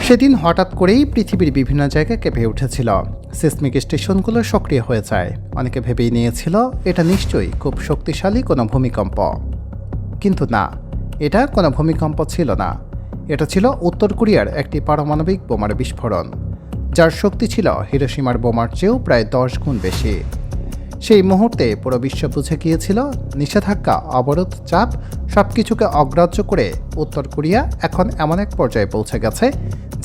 সেদিন হঠাৎ করেই পৃথিবীর বিভিন্ন জায়গায় কেঁপে উঠেছিল। সিসমিক স্টেশনগুলো সক্রিয় হয়ে যায়। অনেকে ভেবেই নিয়েছিল এটা নিশ্চয়ই খুব শক্তিশালী কোনো ভূমিকম্প, কিন্তু না, এটা কোনো ভূমিকম্প ছিল না। এটা ছিল উত্তর কোরিয়ার একটি পারমাণবিক বোমার বিস্ফোরণ, যার শক্তি ছিল হিরোশিমার বোমার চেয়েও প্রায় 10 গুণ বেশি। সেই মুহূর্তে পুরো বিশ্ব বুঝে গিয়েছিল নিষেধাজ্ঞা, অবরোধ, চাপ সবকিছুকে অগ্রাহ্য করে উত্তর কোরিয়া এখন এমন এক পর্যায়ে পৌঁছে গেছে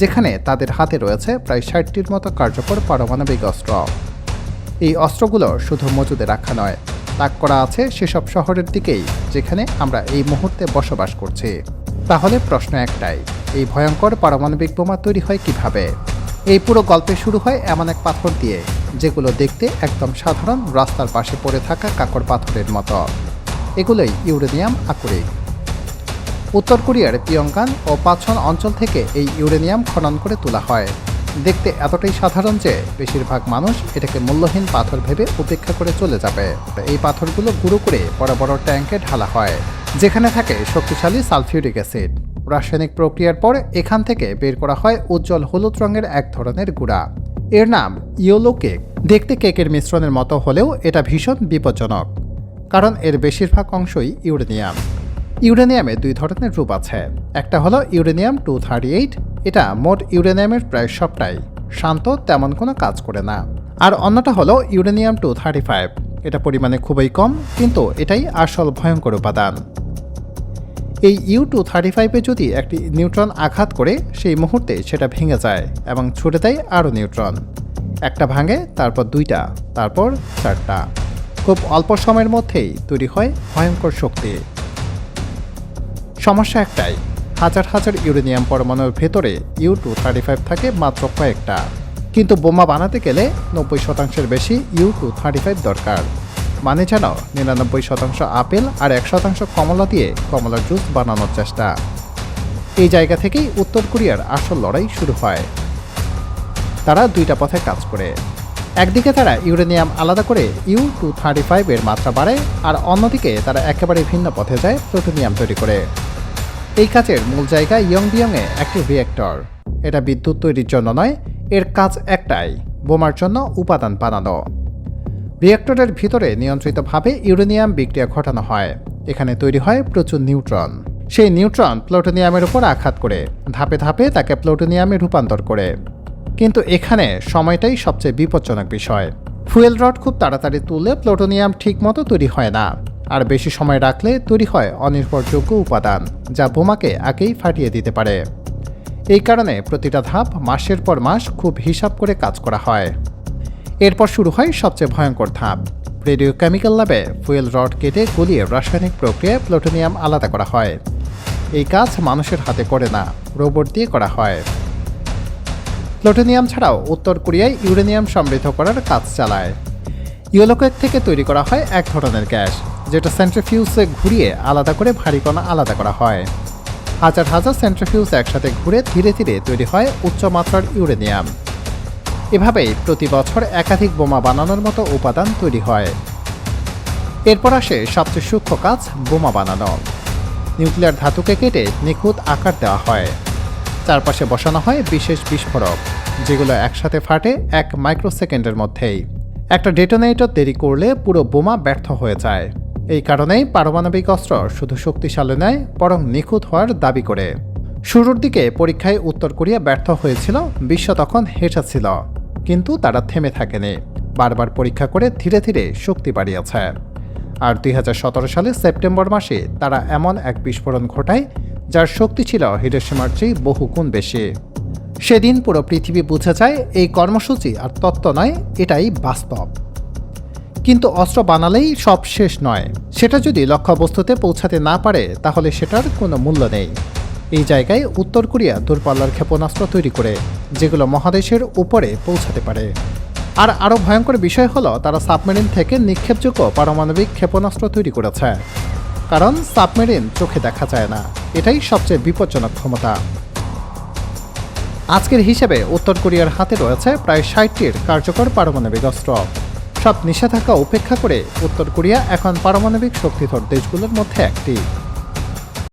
যেখানে তাদের হাতে রয়েছে প্রায় 60টির মতো কার্যকর পারমাণবিক অস্ত্র। এই অস্ত্রগুলো শুধু মজুদে রাখা নয়, তাক করা আছে সেসব শহরের দিকেই যেখানে আমরা এই মুহূর্তে বসবাস করছি। তাহলে প্রশ্ন একটাই, এই ভয়ঙ্কর পারমাণবিক বোমা তৈরি হয় কিভাবে? এই পুরো গল্পে শুরু হয় এমন এক পাথর দিয়ে যেগুলো দেখতে একদম সাধারণ রাস্তার পাশে পড়ে থাকা কাকর পাথরের মতো। এগুলোই ইউরেনিয়াম আকরিক। উত্তর কোরিয়ার পিয়ংগান ও পাচন অঞ্চল থেকে এই ইউরেনিয়াম খনন করে তোলা হয়। দেখতে এতটাই সাধারণ যে বেশিরভাগ মানুষ এটাকে মূল্যহীন পাথর ভেবে উপেক্ষা করে চলে যাবে। এই পাথরগুলো গুঁড়ো করে বড় বড় ট্যাঙ্কে ঢালা হয়, যেখানে থাকে শক্তিশালী সালফিউরিক অ্যাসিড। রাসায়নিক প্রক্রিয়ার পর এখান থেকে বের করা হয় উজ্জ্বল হলুদ রঙের এক ধরনের গুঁড়া। এর নাম ইয়েলো কেক। দেখতে কেকের মিশ্রণের মতো হলেও এটা ভীষণ বিপজ্জনক, কারণ এর বেশিরভাগ অংশই ইউরেনিয়াম। ইউরেনিয়ামে 2 ধরনের রূপ আছে। একটা হলো ইউরেনিয়াম 238, এটা মোট ইউরেনিয়ামের প্রায় সবটাই, শান্ত, তেমন কোনো কাজ করে না। আর অন্যটা হলো ইউরেনিয়াম 235, এটা পরিমাণে খুবই কম, কিন্তু এটাই আসল ভয়ঙ্কর উপাদান। এই U-235-এ যদি একটি নিউট্রন আঘাত করে সেই মুহূর্তে সেটা ভেঙে যায় এবং ছুড়ে দেয় আরও নিউট্রন। একটা ভাঙে, তারপর 2টা, তারপর 4টা। খুব অল্প সময়ের মধ্যেই তৈরি হয় ভয়ঙ্কর শক্তি। সমস্যা একটাই, হাজার হাজার ইউরেনিয়াম পরমাণুর ভেতরে U-235 থাকে মাত্র কয়েকটা। কিন্তু বোমা বানাতে গেলে 90% বেশি U-235 দরকার। মানে যেন 99% আপেল আর 1% কমলা দিয়ে কমলার জুস বানানোর চেষ্টা। এই জায়গা থেকেই উত্তর কোরিয়ার আসল লড়াই শুরু হয়। তারা 2টা পথে কাজ করে। একদিকে তারা ইউরেনিয়াম আলাদা করে U-235 এর মাত্রা বাড়ায়, আর অন্যদিকে তারা একেবারে ভিন্ন পথে যায় প্লুটোনিয়াম তৈরি করে। এই কাজের মূল জায়গা ইয়ংবিয়ংয়ে একটি রিঅ্যাক্টর। এটা বিদ্যুৎ তৈরির জন্য নয়, এর কাজ একটাই, বোমার জন্য উপাদান বানানো। রিঅ্যাক্টরের ভিতরে নিয়ন্ত্রিতভাবে ইউরেনিয়াম বিক্রিয়া ঘটানো হয়। এখানে তৈরি হয় প্রচুর নিউট্রন। সেই নিউট্রন প্লুটোনিয়ামের উপর আঘাত করে ধাপে ধাপে তাকে প্লুটোনিয়ামে রূপান্তর করে। কিন্তু এখানে সময়টাই সবচেয়ে বিপজ্জনক বিষয়। ফুয়েল রড খুব তাড়াতাড়ি তুললে প্লুটোনিয়াম ঠিকমতো তৈরি হয় না, আর বেশি সময় রাখলে তৈরি হয় অনির্ভরযোগ্য উপাদান, যা বোমাকে আগেই ফাটিয়ে দিতে পারে। এই কারণে প্রতিটা ধাপ মাসের পর মাস খুব হিসাব করে কাজ করা হয়। এরপর শুরু হয় সবচেয়ে ভয়ঙ্কর ধাপ। রেডিও কেমিক্যাল ল্যাবে ফুয়েল রড কেটে গলিয়ে রাসায়নিক প্রক্রিয়ায় প্লুটোনিয়াম আলাদা করা হয়। এই কাজ মানুষের হাতে করে না, রোবট দিয়ে করা হয়। প্লুটোনিয়াম ছাড়াও উত্তর কোরিয়ায় ইউরেনিয়াম সমৃদ্ধ করার কাজ চালায়। ইয়েলো কেক থেকে তৈরি করা হয় এক ধরনের গ্যাস, যেটা সেন্ট্রিফিউজে ঘুরিয়ে আলাদা করে ভারী কণা আলাদা করা হয়। হাজার হাজার সেন্ট্রিফিউজ একসাথে ঘুরে ধীরে ধীরে তৈরি হয় উচ্চমাত্রার ইউরেনিয়াম। এভাবেই প্রতি বছর একাধিক বোমা বানানোর মতো উপাদান তৈরি হয়। এরপর আসে সবচেয়ে সূক্ষ্ম কাজ, বোমা বানানো। নিউক্লিয়ার ধাতুকে কেটে নিখুঁত আকার দেওয়া হয়। চারপাশে বসানো হয় বিশেষ বিস্ফোরক, যেগুলো একসাথে ফাটে 1 মাইক্রোসেকেন্ডের মধ্যেই। একটা ডেটোনেটর দেরি করলে পুরো বোমা ব্যর্থ হয়ে যায়। এই কারণেই পারমাণবিক অস্ত্র শুধু শক্তিশালী নয়, বরং নিখুঁত হওয়ার দাবি করে। শুরুর দিকে পরীক্ষায় উত্তর কোরিয়া ব্যর্থ হয়েছিল, বিশ্ব তখন হেঁটেছিল, কিন্তু তারা থেমে থাকেনি। বারবার পরীক্ষা করে ধীরে ধীরে শক্তি বাড়িয়েছে। আর 2017 সালে সেপ্টেম্বর মাসে তারা এমন এক বিস্ফোরণ ঘটায় যার শক্তি ছিল হিরোশিমার চেয়ে বহুগুণ বেশি। সেদিন পুরো পৃথিবী বুঝে যায় এই কর্মসূচি আর তত্ত্ব নয়, এটাই বাস্তব। কিন্তু অস্ত্র বানালেই সব শেষ নয়। সেটা যদি লক্ষ্যবস্তুতে পৌঁছাতে না পারে তাহলে সেটার কোনো মূল্য নেই। এই জায়গায় উত্তর কোরিয়া দূরপাল্লার ক্ষেপণাস্ত্র তৈরি করে, যেগুলো মহাদেশের উপরে পৌঁছাতে পারে। আর আরও ভয়ঙ্কর বিষয় হলো তারা সাবমেরিন থেকে নিক্ষেপযোগ্য পারমাণবিক ক্ষেপণাস্ত্র তৈরি করেছে, কারণ সাবমেরিন চোখে দেখা যায় না। এটাই সবচেয়ে বিপজ্জনক ক্ষমতা। আজকের হিসেবে উত্তর কোরিয়ার হাতে রয়েছে প্রায় 60টির কার্যকর পারমাণবিক অস্ত্র। সব নিষেধাজ্ঞা উপেক্ষা করে উত্তর কোরিয়া এখন পারমাণবিক শক্তিধর দেশগুলোর মধ্যে একটি।